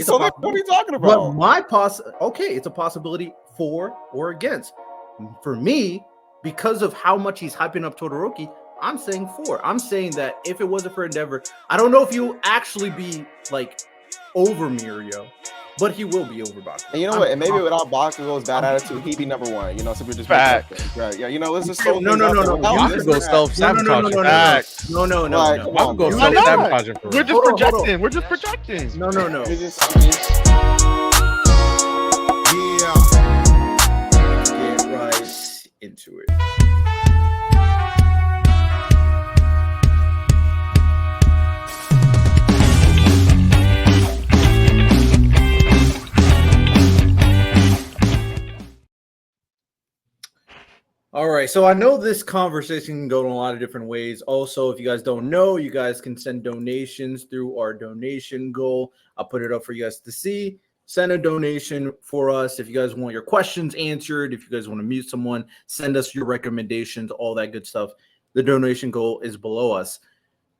So like, what are you talking But about? okay, it's a possibility for or against. For me, because of how much he's hyping up Todoroki, I'm saying for. I'm saying that if it wasn't for Endeavor, I don't know if he'll actually be like over Mirio, but he will be over Bakugo. And you know what? And maybe without Bakugo's bad attitude, he'd be number one. You know, so we're just making up things, right? Yeah, you know, let's just throw No, things no, out no, there. no. Without You this could or go that. self-sabotaging. No. Like, come on, bro. Bakugo's Why not? self-sabotaging for We're real. just Hold on. projecting. We're just projecting. No. You just Get right into it. All right, so I know this conversation can go in a lot of different ways. Also, if you guys don't know, you guys can send donations through our donation goal. I'll put it up for you guys to see. Send a donation for us if you guys want your questions answered. If you guys want to mute someone, send us your recommendations, all that good stuff. The donation goal is below us.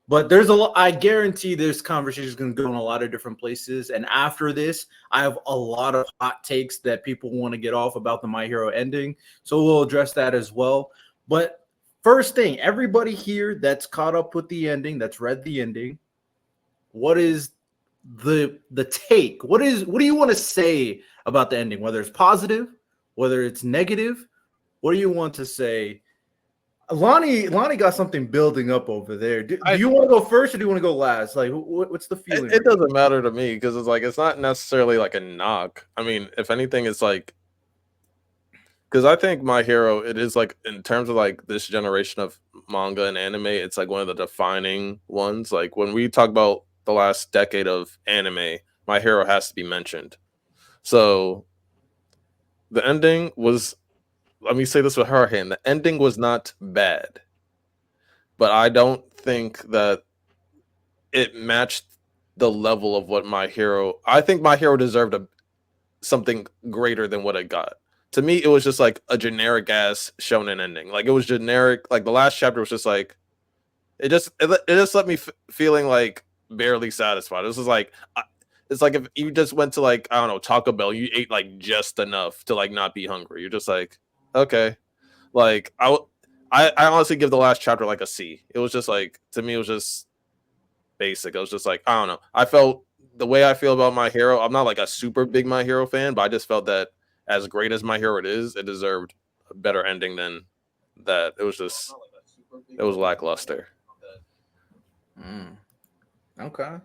But there's a lot. I guarantee this conversation is going to go in a lot of different places. And after this, I have a lot of hot takes that people want to get off about the My Hero ending. So we'll address that as well. But first thing, everybody here that's caught up with the ending, that's read the ending, what is the take? What do you want to say about the ending? Whether it's positive, whether it's negative, what do you want to say? Lonnie got something building up over there. Do you want to go first or do you want to go last? Like, what's the feeling? It doesn't matter to me because it's like it's not necessarily like a knock. I mean, if anything, it's like because I think My Hero, it is like in terms of like this generation of manga and anime, it's like one of the defining ones. Like when we talk about the last decade of anime, My Hero has to be mentioned. So the ending was, let me say this with her hand, the ending was not bad, but I don't think that it matched the level of what My Hero. I think My Hero deserved something greater than what it got. To me, it was just like a generic ass shonen ending. Like it was generic. Like the last chapter was just like it just left me feeling like barely satisfied. This was like it's like if you just went to like I don't know Taco Bell, you ate like just enough to like not be hungry. You're just like okay, like I honestly give the last chapter like a C. It was just like to me it was just basic. I was just like I don't know. I felt the way I feel about My Hero. I'm not like a super big My Hero fan, but I just felt that as great as My Hero it is, it deserved a better ending than that. It was just it was lackluster. Okay.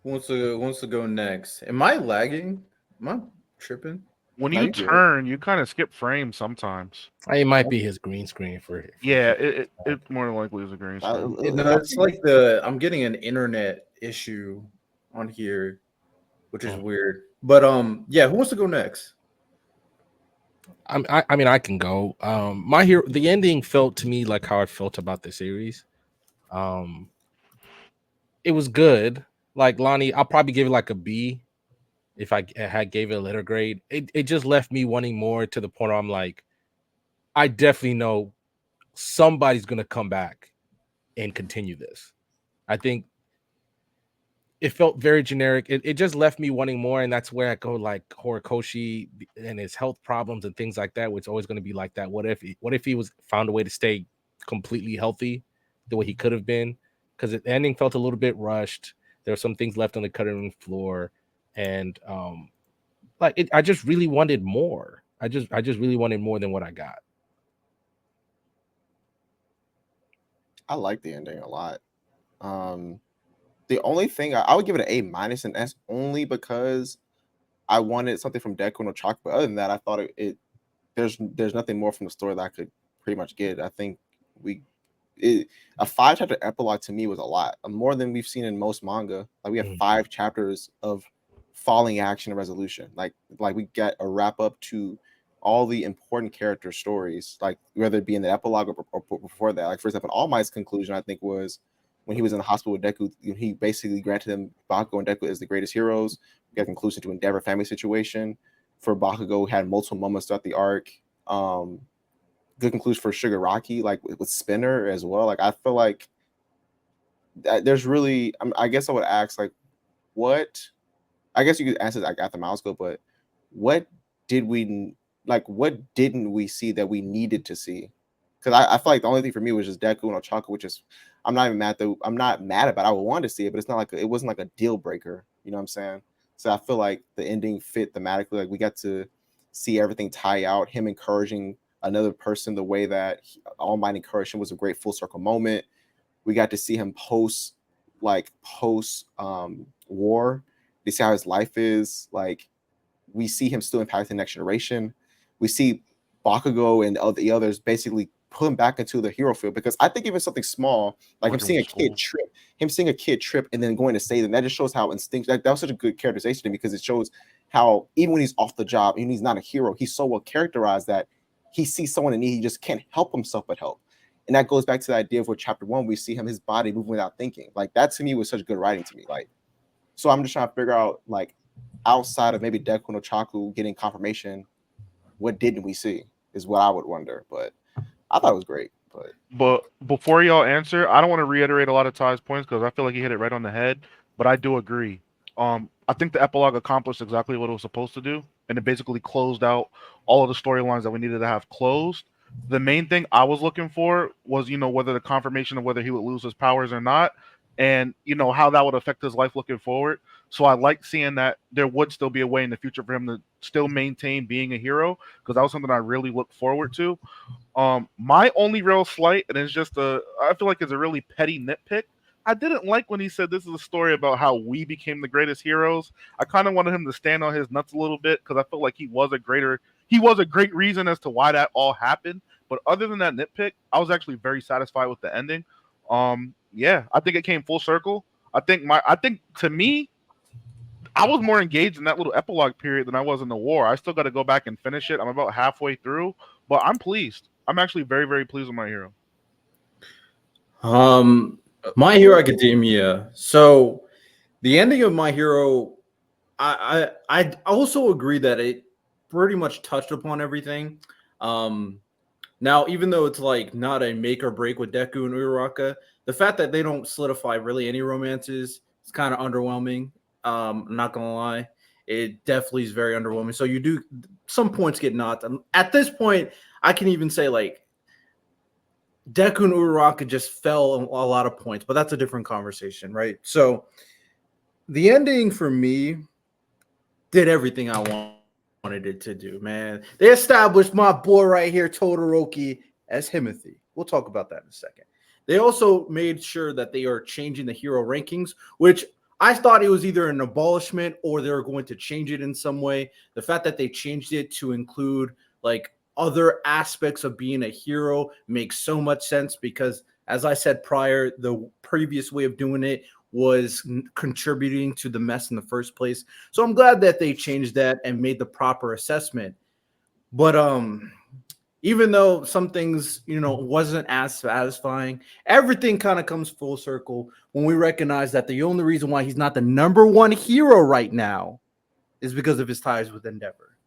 Who wants to go next? Am I lagging? Am I tripping? When you turn, you kind of skip frames sometimes. It might be his green screen for yeah. It more likely is a green screen. It's like I'm getting an internet issue on here, which is weird. But yeah, who wants to go next? I mean, I can go. My Hero, the ending felt to me like how I felt about the series. It was good. Like Lonnie, I'll probably give it like a B if I had gave it a letter grade. It just left me wanting more to the point where I'm like, I definitely know somebody's gonna come back and continue this. I think it felt very generic. It just left me wanting more, and that's where I go like Horikoshi and his health problems and things like that, which is always going to be like that. What if he was found a way to stay completely healthy the way he could have been? Because the ending felt a little bit rushed. There were some things left on the cutting room floor, and I just really wanted more. I just really wanted more than what I got. I like the ending a lot. The only thing I would give it an A minus, and that's only because I wanted something from Deku no Chalk. But other than that, I thought there's nothing more from the story that I could pretty much get. I think a 5-chapter epilogue to me was a lot more than we've seen in most manga. Like we have 5 chapters of falling action and resolution. Like we get a wrap up to all the important character stories, like whether it be in the epilogue or before that. Like for example, All Might's conclusion I think was when he was in the hospital with Deku, he basically granted him Bakugo and Deku as the greatest heroes. We got a conclusion to Endeavor family situation. For Bakugo, had multiple moments throughout the arc. Good conclusion for Shigaraki, like with Spinner as well. Like I feel like there's really, I guess I would ask like, what I guess you could answer like after Miles go, but what did we like? What didn't we see that we needed to see? Because I feel like the only thing for me was just Deku and Ochako, which is I'm not even mad though. I'm not mad about it. I would want to see it, but it's not like it wasn't like a deal breaker. You know what I'm saying? So I feel like the ending fit thematically. Like we got to see everything tie out. Him encouraging another person the way that All Might encouraged him was a great full circle moment. We got to see him post war. We see how his life is. Like we see him still impacting the next generation. We see Bakugo and the others basically put him back into the hero field because I think even something small like him seeing a kid trip and then going to save them, that just shows how instinct that was such a good characterization to me because it shows how even when he's off the job and he's not a hero, he's so well characterized that he sees someone in need, he just can't help himself but help. And that goes back to the idea of what chapter 1, we see him, his body moving without thinking. Like that to me was such good writing to me. Like, so I'm just trying to figure out like outside of maybe Deku no Chaku getting confirmation, what didn't we see is what I would wonder. But I thought it was great. But before y'all answer, I don't want to reiterate a lot of Ty's points because I feel like he hit it right on the head. But I do agree. I think the epilogue accomplished exactly what it was supposed to do, and it basically closed out all of the storylines that we needed to have closed. The main thing I was looking for was, whether the confirmation of whether he would lose his powers or not, and how that would affect his life looking forward. So I like seeing that there would still be a way in the future for him to still maintain being a hero because that was something I really looked forward to. My only real slight, and it's just I feel like it's a really petty nitpick. I didn't like when he said this is a story about how we became the greatest heroes. I kind of wanted him to stand on his nuts a little bit because I felt like he was a great reason as to why that all happened. But other than that nitpick, I was actually very satisfied with the ending. Yeah, I think it came full circle. I think to me, I was more engaged in that little epilogue period than I was in the war. I still got to go back and finish it. I'm about halfway through, but I'm pleased. I'm actually very, very pleased with my hero. My Hero Academia. So the ending of My Hero, I also agree that it pretty much touched upon everything. Now, even though it's like not a make or break with Deku and Uraraka, the fact that they don't solidify really any romances is kind of underwhelming. I'm not gonna lie, it definitely is very underwhelming. So you do some points get knocked. At this point, I can even say like Deku and Uraraka just fell a lot of points, but that's a different conversation, right? So the ending for me did everything I wanted it to do, man. They established my boy right here, Todoroki, as Himothy. We'll talk about that in a second. They also made sure that they are changing the hero rankings, which I thought it was either an abolishment or they were going to change it in some way. The fact that they changed it to include like other aspects of being a hero makes so much sense because, as I said prior, the previous way of doing it was contributing to the mess in the first place. So I'm glad that they changed that and made the proper assessment. But even though some things, wasn't as satisfying, everything kind of comes full circle when we recognize that the only reason why he's not the number one hero right now is because of his ties with Endeavor.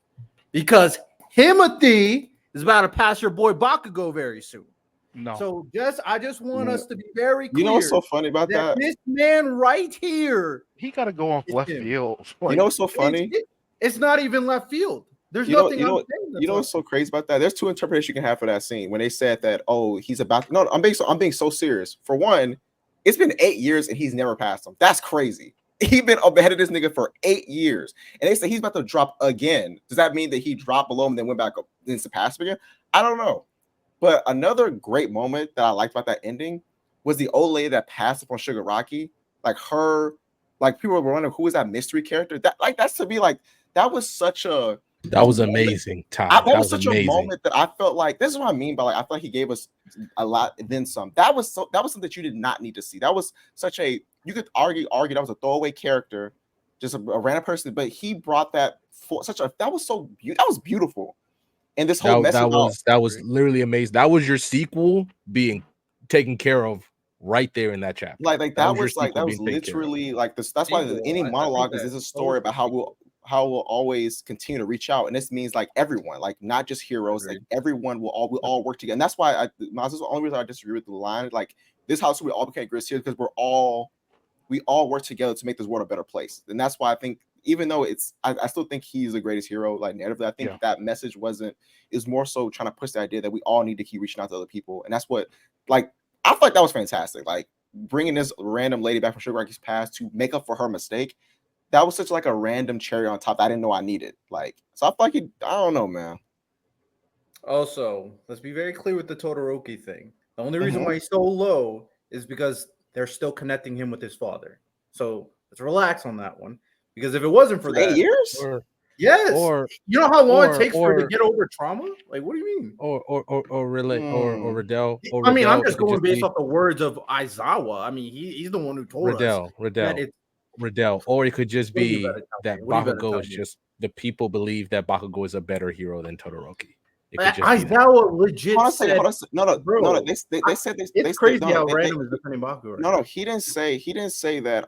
Because Himothy is about to pass your boy Bakugo very soon. No. So I just want us to be very clear. You know what's so funny about that? This man right here, he got to go off left him. field. You know what's so funny? It's not even left field. There's You know, nothing. you know, I'm saying that's you know what's so crazy about that? There's two interpretations you can have for that scene when they said that, oh, he's about no, I'm being so serious. For one, it's been 8 years and he's never passed him. That's crazy. He's been up ahead of this nigga for 8 years, and they say he's about to drop again. Does that mean that he dropped below him and then went back up and surpassed him again? I don't know. But another great moment that I liked about that ending was the old lady that passed up on Shigaraki. Like her, like people were wondering who is that mystery character. That's to be like that was such a That was moment. amazing, Ty. That That was was such amazing. a moment that I felt like this is what I mean by like I feel like he gave us a lot and then some. That was something that you did not need to see. That was such a you could argue that was a throwaway character, just a random person, but he brought that for such a that was beautiful. And this whole message that was literally amazing. That was your sequel being taken care of right there in that chapter. Like that was literally like this. That's why any monologue is a story about how we'll always continue to reach out, and this means like everyone, like not just heroes, like everyone will all work together. And that's why this is the only reason I disagree with the line. Like this house, we all became great here because we all work together to make this world a better place. And that's why I think even though I still think he's the greatest hero. Like narratively, I think that message is more so trying to push the idea that we all need to keep reaching out to other people, and that's what like I feel like that was fantastic. Like bringing this random lady back from Shigaraki's past to make up for her mistake. That was such like a random cherry on top that I didn't know I needed. Like, so I feel like I don't know, man. Also, let's be very clear with the Todoroki thing. The only reason why he's so low is because they're still connecting him with his father. So let's relax on that one. Because if it wasn't for that, 8 years? Yes. Or you know how long it takes for her to get over trauma? Like, what do you mean? Or Riddell. Or I mean, I'm Riddell, just it could going based be off the words of Aizawa. I mean, he's the one who told us that it's Riddell. Or it could just What do you be better tell that me? What do you better Bakugo tell is me? just the people believe that Bakugo is a better hero than Todoroki. It could just be that. Aizawa legit Hold on a said, second. No. bro, They said it's crazy how random is defending Bakugo right No, he didn't say that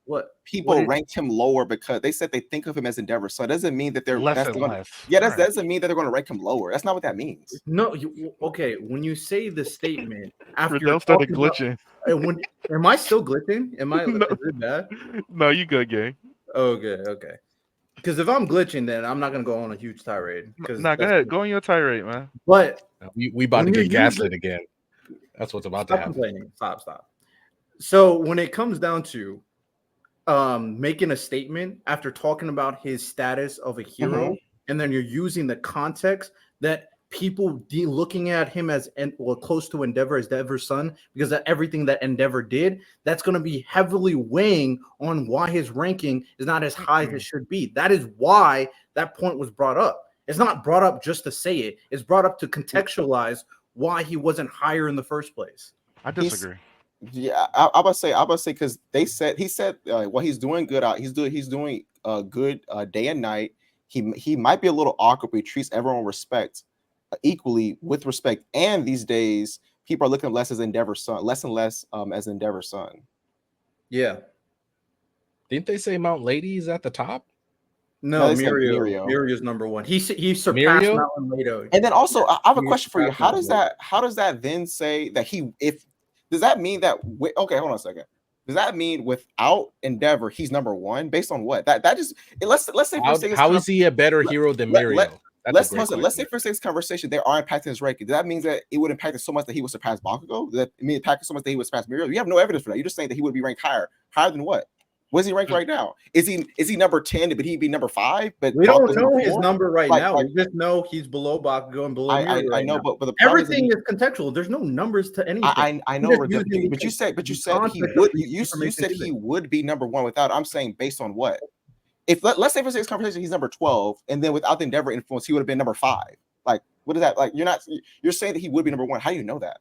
what people ranked him lower because they said they think of him as Endeavor. So it doesn't mean that they're less and less. Yeah, that doesn't mean that they're going to rank him lower. That's not what that means. No, okay. When you say the statement after Riddell started glitching. Am I still glitching? Am I? No. Is it bad? No, you good, gang. Okay. Because if I'm glitching, then I'm not gonna go on a huge tirade. Nah, go ahead. Go on your tirade, man. But we about to get gaslit again. That's what's about to happen. Complaining. Stop. So when it comes down to making a statement after talking about his status of a hero, and then you're using the context that people looking at him as close to Endeavor as Endeavor's son because of everything that Endeavor did, that's going to be heavily weighing on why his ranking is not as high as it should be. That is why that point was brought up. It's not brought up just to say it. It's brought up to contextualize why he wasn't higher in the first place. I disagree. I'm about to say because he said well, he's doing good out. He's doing good day and night. He might be a little awkward, but he treats everyone with respect, equally with respect. And these days, people are looking less as Endeavor's son, less and less as Endeavor's son. Yeah. Didn't they say Mount Lady is at the top? No, Mirio's number one. He surpassed Mirio? Mountain Lado. And then also, I have a question for you. How does that then say that does that mean that okay, hold on a second. Does that mean without Endeavor, he's number one? Based on what? That just let's say how is he a better hero than Mirio? Let's say for this conversation, they are impacting his ranking. Does that mean that it would impact it so much that he would surpass Bakugo? Does that mean impact so much that he would surpass Mirio? You have no evidence for that. You're just saying that he would be ranked higher. Higher than what? Where's he ranked right now? Is he number 10? But he'd be number 5? But we don't know his number right now. We just know he's below Bakugo and below Mirio. I know, but the everything is contextual. There's no numbers to anything. I know, but you said he would. You said he would be number 1 without. I'm saying based on what? If let's say for this conversation he's number 12, and then without the Endeavor influence, he would have been number 5. Like, what is that? Like, you're saying that he would be number 1. How do you know that?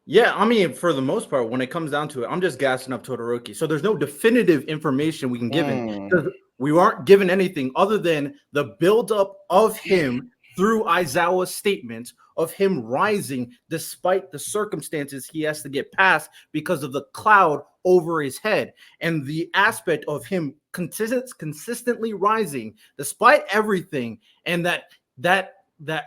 Yeah, I mean, for the most part, when it comes down to it, I'm just gassing up Todoroki. So there's no definitive information we can give him because we aren't given anything other than the buildup of him through Aizawa's statements of him rising despite the circumstances he has to get past because of the cloud over his head, and the aspect of him consistently rising despite everything, and that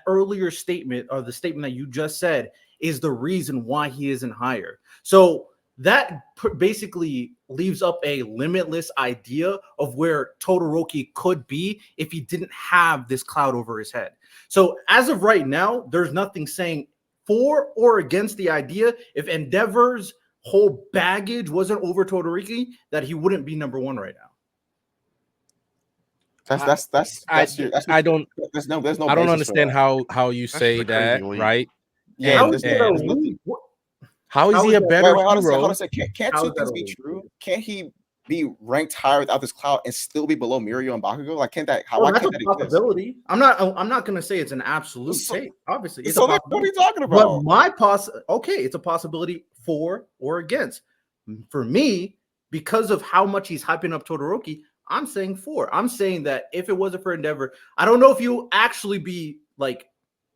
earlier statement, or the statement that you just said, is the reason why he isn't higher. So that basically leaves up a limitless idea of where Todoroki could be if he didn't have this cloud over his head. So as of right now, there's nothing saying for or against the idea if Endeavor's whole baggage wasn't over Todoroki, that he wouldn't be number 1 right now. I don't understand how you say that, right? Yeah, how is he a better hero? Can't two things be true? Can't he be ranked higher without this cloud and still be below Mirio and Bakugo? Like, can't that? Why can't that possibility exist? I'm not going to say it's an absolute take. Obviously, it's so what are you talking about? But it's a possibility for or against. For me, because of how much he's hyping up Todoroki, I'm saying 4. I'm saying that if it wasn't for Endeavor, I don't know if you'll actually be like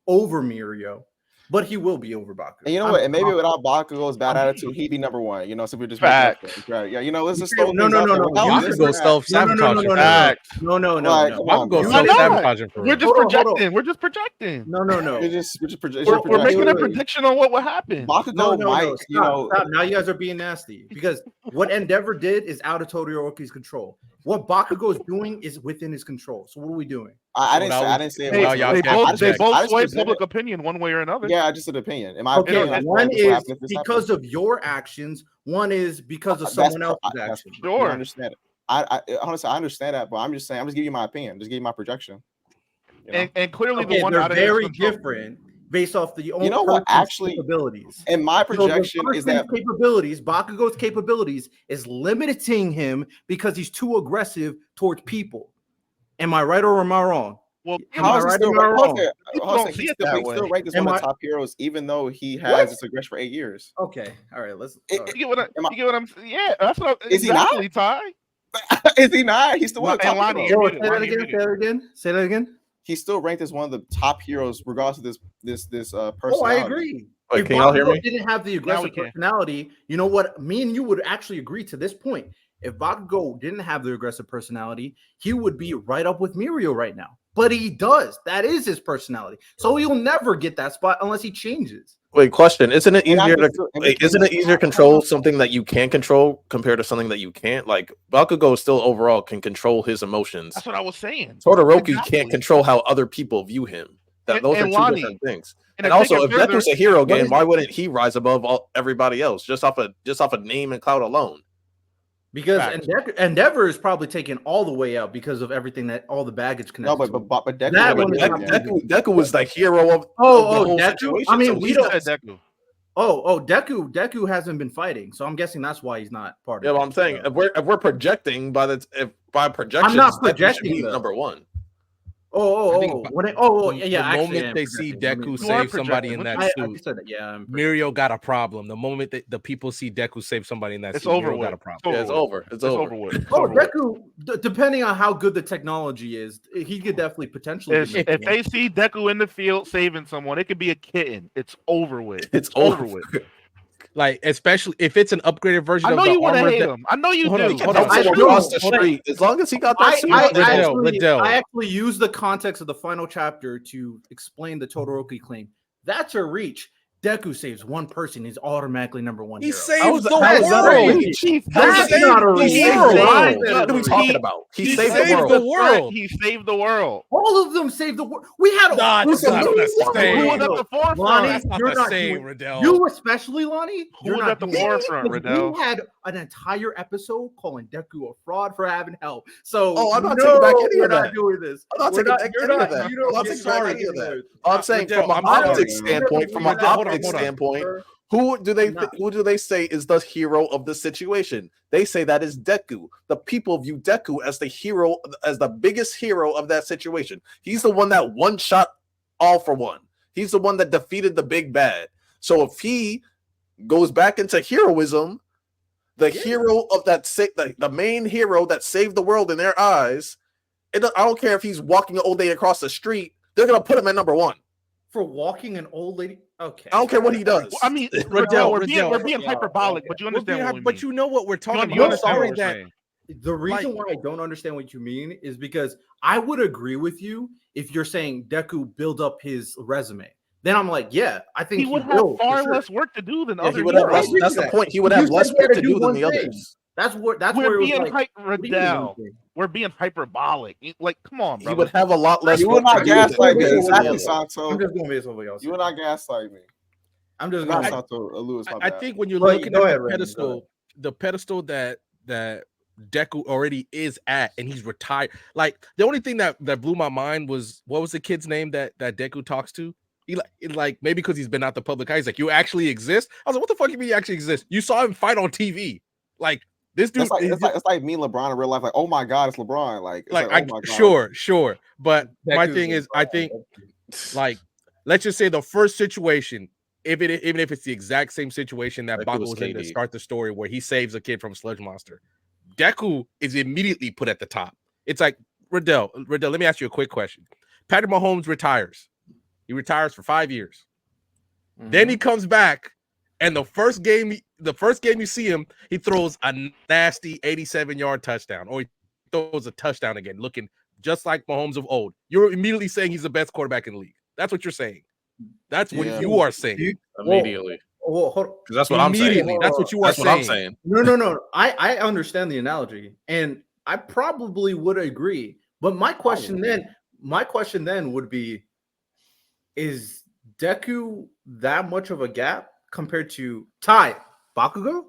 over Mirio, but he will be over Bakugo. And you know what? And maybe without Bakugo's bad attitude, he'd be number one. You know, so we're just making up Facts. things, right? Yeah, you know, let's just throw No, things no, out no, there. no. Without You this Bakugo and that. self-sabotaging. No. Facts. No. Like, come on, Bakugo bro. Why not? self-sabotaging for We're real. just Hold on. projecting. We're just projecting. No. We're just We're making a wait. prediction on what will happen. Bakugo might, Stop, you know. stop. Now you guys are being nasty because what Endeavor did is out of Todoroki's control. What Bakugo is doing is within his control. So what are we doing? I didn't say it Hey, was. y'all they can't both project. sway public opinion one way or another. Yeah, just an opinion. In my Okay, opinion, I feel one like this will is happen if this because happens. of your actions. One is because of That's someone pro- else's that's- actions. I Sure. understand it. I honestly I understand that, but I'm just saying I'm just giving you my opinion. Just giving you my projection. You know? And clearly Okay, the one they're out of his very control. different based off the own You know what? person's Actually, capabilities. and my So the projection is that person's capabilities, Bakugo's capabilities, is limiting him because he's too aggressive towards people. Am I right or am I wrong? Well, Am I right or am I wrong? People don't see it that we still way. rank as Am one of I- the top heroes, even though he What? has this aggression for 8 years. Okay, all right. Let's. It- all right. You get Am I- what I'm saying? Yeah, that's what. Is he not? Exactly, Ty. Is he not? He's still one of the And top Lonnie, heroes. you're Yo, muted. say that Lonnie, you're again. muted. Say that again. Say that again. He's still ranked as one of the top heroes, regardless of this Oh, personality. I agree. Wait, If can y'all hear Bakugo me? didn't have the Now we aggressive can. personality, you know what? Me and you would actually agree to this point. If Bakugo didn't have the aggressive personality, he would be right up with Mirio right now. But he does. That is his personality. So he'll never get that spot unless he changes. Wait, question: Isn't it And I easier can to still- and wait, between isn't the it easier to top- control something that you can control compared to something that you can't? Like Bakugo still overall can control his emotions. That's what I was saying. Todoroki Exactly. can't control how other people view him. Those are two Lonnie, different things. and And to take also, it if further, Deku's a hero what game, is why it- wouldn't he rise above everybody else just off a name and clout alone? Because Facts. Endeavor is probably taken all the way out because of everything that all the baggage No, connected. but to Deku, That Yeah, but one is not Deku was the hero of the Oh, whole Deku? situation. I mean, so we he's don't- the- said Deku. Deku hasn't been fighting, so I'm guessing that's why he's not part of Yeah, it. but I'm saying if we're projecting by projections, not Deku should projecting, be though. number one. I think Yeah. the actually, moment I am they see projecting. I mean, Deku You are save somebody projecting. in that I suit, said that. Yeah, I'm Mirio got a problem. The moment that the people see Deku save somebody in that It's suit, over Mirio with. got a problem. Yeah, it's over. It's It's over. over with. It's Oh, over with. Deku, depending on how good the technology is, he could definitely potentially. If they see Deku in the field saving someone, it could be a kitten. It's over with. It's over over. with. Like, especially if it's an upgraded version I of know the you want to armor hate that him. I know you Hold do. on, He can hold help on. someone I across the don't. street as long as he got that I, suit. I, Riddell, Riddell. I actually use the context of the final chapter to explain the Todoroki claim. That's a reach. Deku saves one person, he's automatically number one He hero. saves the how is that a world. reach? That's saved not a the reach. world. Why is What that are a we reach? talking about? He saved saved the world. the world. He saved the world. All of them saved the world. We had Nah, listen, that's not the same. Who was at the forefront? Lonnie, That's not you're the not same, doing, Riddell. you especially, Lonnie. Who You're was not at the doing it. forefront, Because Riddell? We had an entire episode calling Deku a fraud for having help. So Oh, I'm not taking back any we're of not that. doing this. I'm not We're taking back you're any not- of that. you don't I'm not get taking back back any of that. into it. I'm saying Riddell, from an I'm optic sorry. standpoint, from an Riddell, hold optic on. standpoint, Sir, who do they I'm not. who do they say is the hero of the situation? They say that is Deku. The people view Deku as the hero, as the biggest hero of that situation. He's the one that one shot all for one. He's the one that defeated the big bad. So if he goes back into heroism, the hero of that the main hero that saved the world in their eyes, I don't care if he's walking an old lady across the street, they're gonna put him at number one. For walking an old lady. Okay. I don't care what he does. I mean, Riddell, we're being Riddell. hyperbolic, but you understand what we mean. But you know what we're talking You about. understand Sorry what we're that saying. The reason why I don't understand what you mean is because I would agree with you if you're saying Deku build up his resume. Then I'm like, yeah, I think He would have will, for far sure. less work to do than Yeah, other he would have heroes. less, that's the point. He would You have said less he had work to to do do than one the thing. others. That's where We're it was being like, what do you mean Riddell. one thing? We're being hyperbolic. Like, come on, He bro. would have a lot less You work will not to do than gaslight me. Yeah, Exactly, yeah. I'm Santo. just going based on what y'all You said. will not gaslight me. I'm just Not going. Santo. Lewis, my I bad. think when you're Go looking ahead, at the Raymond, go pedestal, the pedestal that Deku already is at, and he's retired. Like the only thing that blew my mind was what was the kid's name that Deku talks to? He like maybe because he's been out the public eye. He's like, you actually exist. I was like, what the fuck you mean you actually exist? You saw him fight on TV. Like this dude. It's like me and LeBron in real life. Like, oh my god, it's LeBron. Like, it's oh my god. Sure. But my Deku's thing a is, I think like let's just say the first situation, even if it's the exact same situation that Deku Bakugo was was in to KD. start the story where he saves a kid from a sludge monster, Deku is immediately put at the top. It's like Riddell, let me ask you a quick question. Patrick Mahomes retires. He retires for 5 years. Then he comes back, and the first game you see him, he throws a nasty 87-yard touchdown, or he throws a touchdown again, looking just like Mahomes of old. You're immediately saying he's the best quarterback in the league. That's what you're saying. That's what you are saying. Immediately. Well, hold on. Because that's what I'm saying. Immediately. That's what you are That's what I'm saying. No. I understand the analogy, and I probably would agree. But my question then would be: is Deku that much of a gap compared to Bakugo?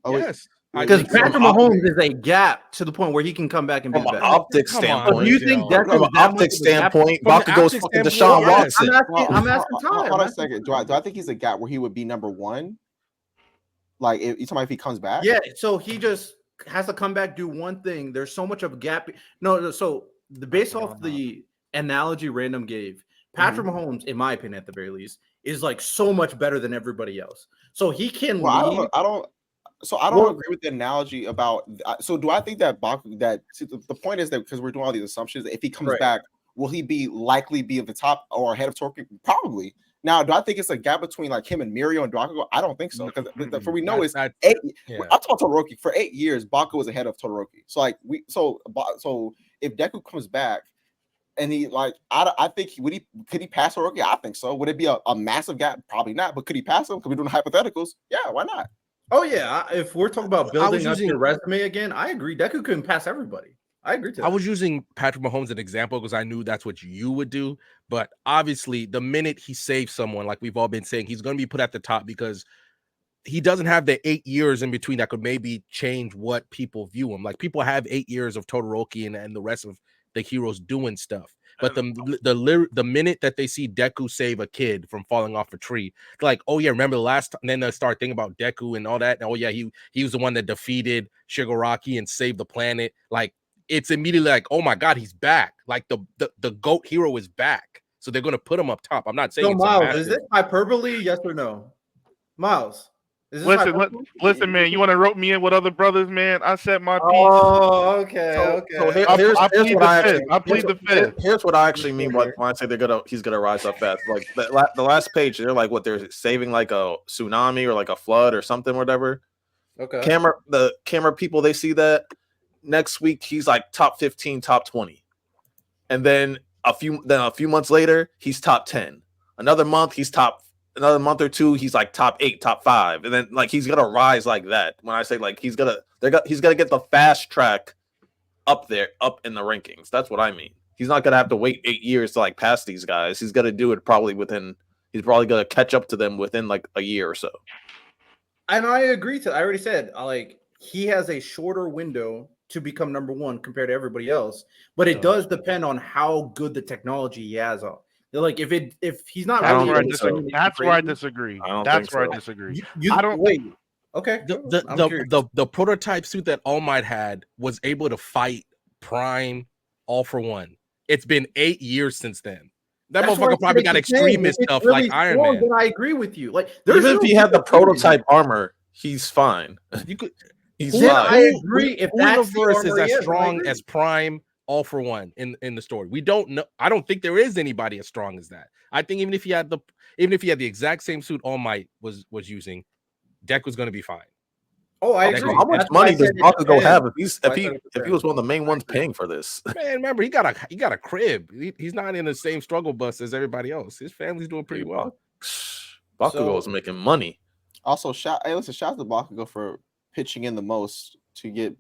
Yes. Because Patrick Mahomes is a gap to the point where he can come back and be From an better. optics standpoint, Do you think from Deku an optics standpoint, Bakugo's fucking Deshaun Watson. I'm asking Ty. Hold on a second. Do I think he's a gap where he would be number one? Like, you talking about if he comes back? Yeah, so he just has to come back, do one thing. There's so much of a gap. No, so based off the analogy Random gave, Patrick Mahomes, in my opinion, at the very least, is like so much better than everybody else. So he can lead. I don't agree with the analogy about. So do I think that the point is that because we're doing all these assumptions, if he comes back, will he likely be at the top or ahead of Torque? Probably. Now, do I think it's a gap between like him and Mirio and Bakugo? I don't think so, because for we know it's 8. I'm talking about Todoroki. For 8 years, Bakugo was ahead of Todoroki. So like so if Deku comes back and he like I think could he pass Todoroki? I think so. Would it be a massive gap? Probably not. But could he pass him? Could we do the hypotheticals? Yeah, why not? Oh yeah, if we're talking about building up your resume again, I agree. Deku couldn't pass everybody. I agree to that. I was using Patrick Mahomes as an example because I knew that's what you would do. But obviously, the minute he saves someone, like we've all been saying, he's going to be put at the top because he doesn't have the 8 years in between that could maybe change what people view him. Like people have 8 years of Todoroki and the rest of the heroes doing stuff. But the minute that they see Deku save a kid from falling off a tree, like, oh yeah, remember the last time? And then they start thinking about Deku and all that. And, oh yeah, he was the one that defeated Shigaraki and saved the planet. Like it's immediately like, oh my god, he's back. Like the GOAT hero is back. So they're gonna put him up top. I'm not saying so Miles, is this hyperbole? Yes or no? Miles. Listen, man. You want to rope me in with other brothers, man? I set my piece. Oh, okay. So here's the fifth. Here's what I actually mean when I say he's gonna rise up fast. Like the last page, they're like, what, they're saving like a tsunami or like a flood or something, whatever. Okay. The camera people, they see that next week he's like top 15, top 20, and then a few months later he's top 10. Another month or two, he's like top 8, top 5, and then like he's gonna rise like that. When I say like he's gonna get the fast track up in the rankings. That's what I mean. He's not gonna have to wait 8 years to like pass these guys. He's gonna do it he's probably gonna catch up to them within like a year or so. And I agree I already said like he has a shorter window to become number one compared to everybody else, but it does depend on how good the technology he has on. Like if he's not, that's where I disagree. That's where I disagree. I don't wait. Okay. The prototype suit that All Might had was able to fight Prime All for One. It's been 8 years since then. That motherfucker probably got extremist stuff really like Iron Man. Then I agree with you. Like even if he had the prototype armor, he's fine. He's fine. I agree. If that universe is as strong as Prime All for One in the story, we don't know. I don't think there is anybody as strong as that. I think even if he had the exact same suit All Might was using, Deck was going to be fine. Oh, I agree. How much money does Bakugo have if he was one of the main ones paying for this? Man, remember he got a crib. He's not in the same struggle bus as everybody else. His family's doing pretty well. Bakugo is making money. Also, shout out to Bakugo for pitching in the most to get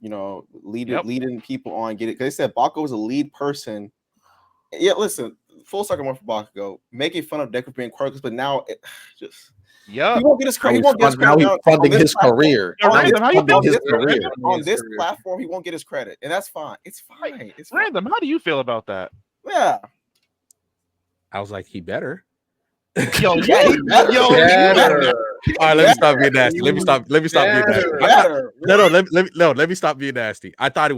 leading people on, get it, because they said Bakugo was a lead person. Yeah, listen, full circle more for Bakugo, making fun of Deku being quirkless, but now he won't get his credit. He won't get his credit. Now he's funding his career. On this platform, he won't get his credit, and that's fine. It's fine. It's fine. Random. How do you feel about that? Yeah, I was like, he better. Yo, all right, let me stop being nasty. Let me stop being nasty. Let me stop being nasty. I thought it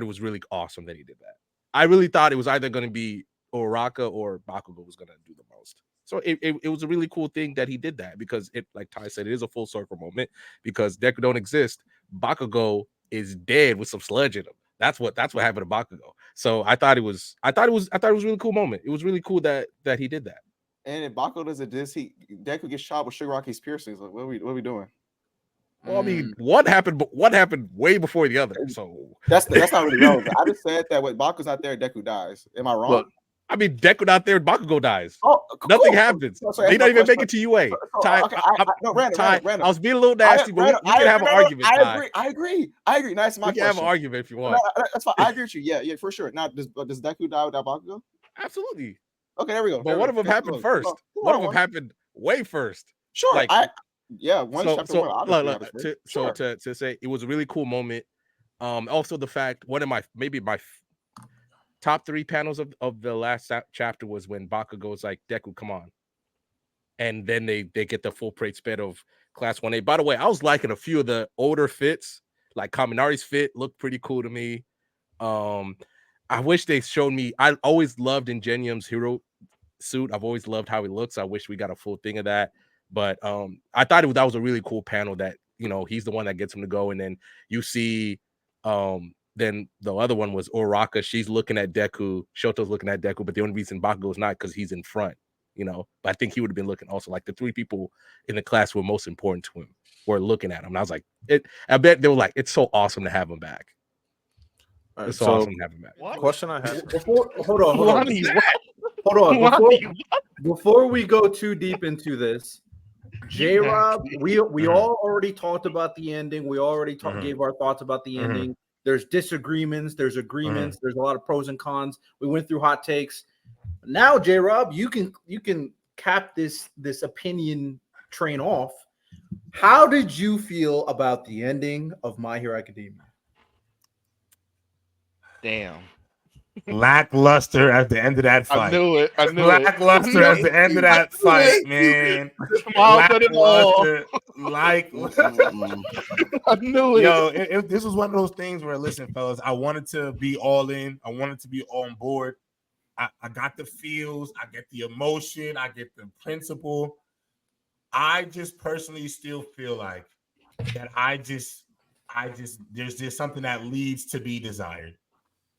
was really awesome that he did that. I really thought it was either going to be Uraraka or Bakugo was going to do the most. So it was a really cool thing that he did that, because it, like Ty said, it is a full circle moment, because Deku don't exist. Bakugo is dead with some sludge in him. That's what happened to Bakugo. So I thought it was a really cool moment. It was really cool that he did that. And if Bakugo does it, Deku gets shot with Shigaraki's piercings. Like, what are we doing? Well, I mean, one happened, but one happened way before the other. So that's not really relevant. I just said that when Bakugo's not there, Deku dies. Am I wrong? Look, I mean, Deku out there, Bakugo dies. Oh, Nothing cool. happens. So They answer don't my even question. make it to UA. Ty, Okay, no, Ty, random. I was being a little nasty, but we can have an argument. I agree. Now that's my we can question. have an argument if you want. No, that's fine. I agree with you. Yeah, for sure. Now, does Deku die without Bakugo? Absolutely. Okay, there we go. But one of them happened first. One of them happened way first. Sure. Like, one chapter one. Obviously, to say it was a really cool moment. Also the fact one of my top 3 panels of the last chapter was when Bakugo's like, Deku, come on. And then they get the full plate spit of Class 1A. By the way, I was liking a few of the older fits, like Kaminari's fit looked pretty cool to me. I wish they showed me. I always loved Ingenium's hero suit. I've always loved how he looks. I wish we got a full thing of that. But I thought that was a really cool panel that, you know, he's the one that gets him to go. And then you see then the other one was Uraraka. She's looking at Deku. Shoto's looking at Deku, but the only reason Bakugo's not because he's in front, you know. But I think he would have been looking also, like the 3 people in the class who were most important to him were looking at him. And I was like, I bet they were like, it's so awesome to have him back. Right, it's so awesome to have him back. What? Question I had. Hold on. Before we go too deep into this, J-Rob, we all already talked about the ending. We already gave our thoughts about the ending. There's disagreements. There's agreements. There's a lot of pros and cons. We went through hot takes. Now, J-Rob, you can cap this opinion train off. How did you feel about the ending of My Hero Academia? Damn. Lackluster at the end of that fight. I knew it. Lackluster at the end of that fight, man. Lackluster. Like, I knew it. Yo, this was one of those things where, listen, fellas, I wanted to be all in. I wanted to be on board. I got the feels. I get the emotion. I get the principle. I just personally still feel like that there's just something that leaves to be desired.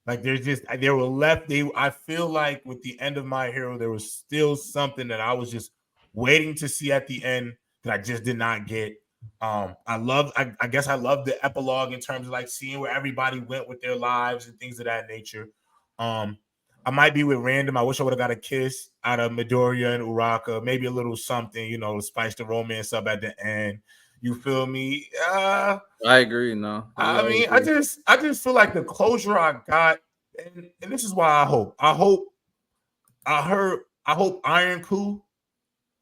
Like I feel like with the end of My Hero, there was still something that I was just waiting to see at the end that I just did not get. I guess I love the epilogue in terms of like seeing where everybody went with their lives and things of that nature. I might be with random. I wish I would have got a kiss out of Midoriya and Uraraka, maybe a little something, you know, spice the romance up at the end. You feel me? I agree. No, I mean, I just feel like the closure I got, and this is why I hope Iron Coup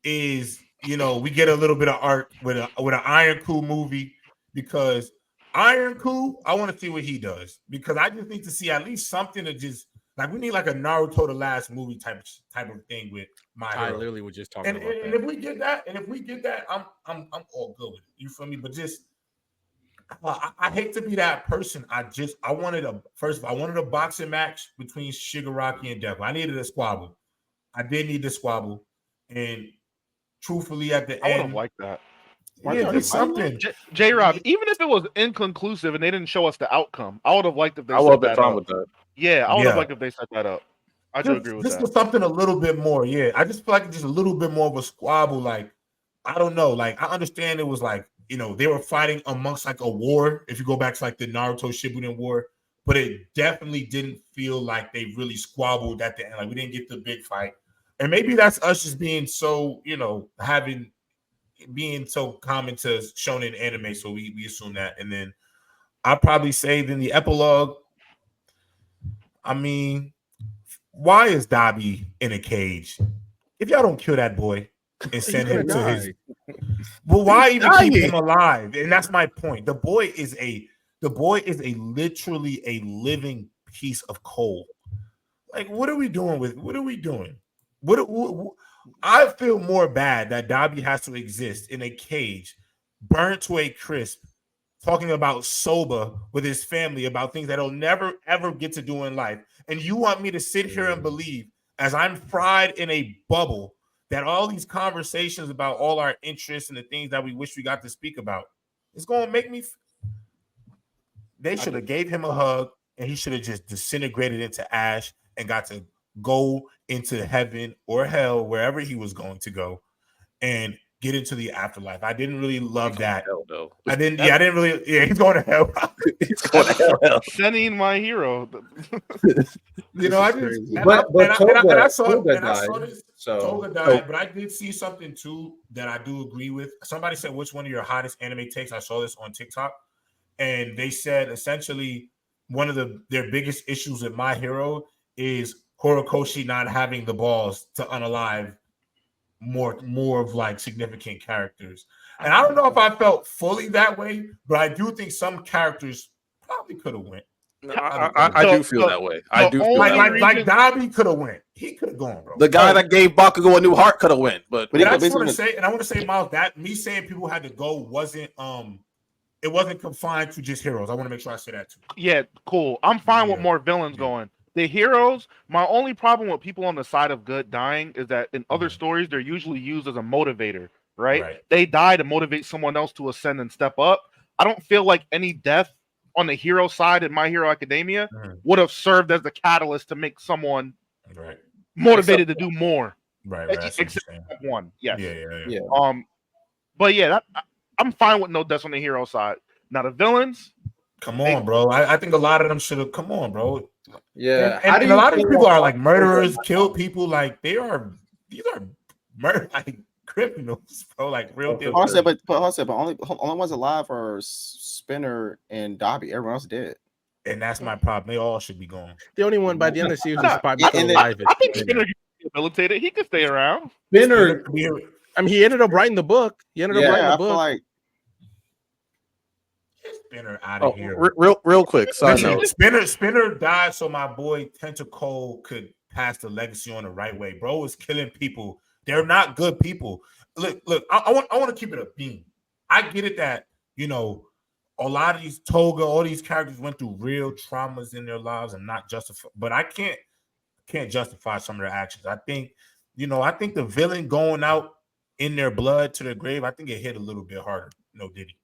is, you know, we get a little bit of art with an Iron Coup movie, because Iron Coup, I want to see what he does, because I just need to see at least something to just like, we need like a Naruto the Last movie type of thing with My Hero. I literally was just talking about that. And if we get that, I'm all good with it. You feel me? But just I hate to be that person. I wanted a boxing match between Shigaraki and Deku. I needed a squabble. I did need the squabble, and truthfully, at the end, I would have liked that. Yeah, just something. J-Rob, even if it was inconclusive and they didn't show us the outcome, I would have liked if they. I would have been fine with that. Yeah, I would have liked if they set that up. I do agree with that. Just for something a little bit more. Yeah, I just feel like just a little bit more of a squabble. Like, I don't know. Like, I understand it was like, you know, they were fighting amongst like a war. If you go back to like the Naruto Shippuden war, but it definitely didn't feel like they really squabbled at the end. Like, we didn't get the big fight, and maybe that's us just being so, you know, being so common to shonen anime. So we assume that, and then I'll probably say then the epilogue. I mean, why is Dabi in a cage? If y'all don't kill that boy and send him to his, well, why even keep him alive? And that's my point. The boy is literally a living piece of coal. Like, what are we doing? What I feel more bad that Dabi has to exist in a cage, burnt to a crisp, talking about soba with his family about things that he'll never ever get to do in life. And you want me to sit here and believe, as I'm fried in a bubble, that all these conversations about all our interests and the things that we wish we got to speak about is going to make me. They should have gave him a hug, and he should have just disintegrated into ash and got to go into heaven or hell, wherever he was going to go, and get into the afterlife. I didn't really love that. Hell no. I didn't. Yeah, I didn't really. Yeah, he's going to hell. He's going to hell. Sending my hero. You know, I just crazy. and But I Toga saw died, this. so Toga died, but I did see something too that I do agree with. Somebody said, "Which one of your hottest anime takes?" I saw this on TikTok, and they said essentially one of their biggest issues with My Hero is Horikoshi not having the balls to unalive more of like significant characters. And I don't know if I felt fully that way, but I do think some characters probably could have went. No, I do feel that way. I do feel that way. Like Dobby could have went. He could have gone, bro. The guy that gave Bakugo a new heart could have went, but And I just want to say, Miles, that me saying people had to go wasn't it wasn't confined to just heroes. I want to make sure I say that too. Yeah, cool. I'm fine with more villains going. The heroes, my only problem with people on the side of good dying is that in other stories, they're usually used as a motivator, right? They die to motivate someone else to ascend and step up. I don't feel like any death on the hero side in My Hero Academia would have served as the catalyst to make someone motivated to do more. Right. Except one. Yes. Yeah. But yeah, I'm fine with no deaths on the hero side. Now the villains. Come on, bro. I think a lot of them should have. Come on, bro. Yeah. And a lot of these people are like murderers, killed people. Like these are murder like criminals, bro. Like real deal. But only ones alive are Spinner and Dobby. Everyone else dead. And that's my problem. They all should be gone. The only one by the end of the series is probably still alive. I think Spinner can be rehabilitated. He could stay around. Spinner. I mean, he ended up writing the book. I feel like Spinner out of here. Real quick. Side note. Spinner died so my boy Tentacle could pass the legacy on the right way. Bro is killing people. They're not good people. Look. I want to keep it a beam. I get it that a lot of these Toga, all these characters went through real traumas in their lives and not justify. But I can't justify some of their actions. I think the villain going out in their blood to their grave. I think it hit a little bit harder. No, did he?